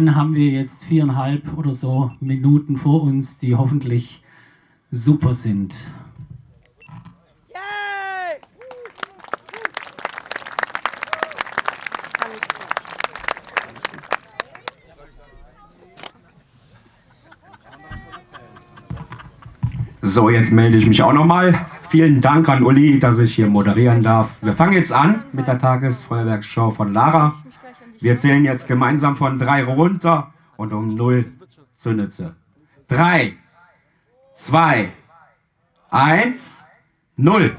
Dann haben wir jetzt 4,5 oder so Minuten vor uns, die hoffentlich super sind. So, jetzt melde ich mich auch nochmal. Vielen Dank an Uli, dass ich hier moderieren darf. Wir fangen jetzt an mit der Tagesfeuerwerkshow von Lara. Wir zählen jetzt gemeinsam von 3 runter und um 0 zündet sie. 3, 2, 1, 0.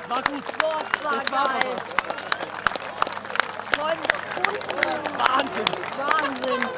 War gut. Boah, Das war geil. doch was. Freunde, das ist gut. Wahnsinn. Wahnsinn.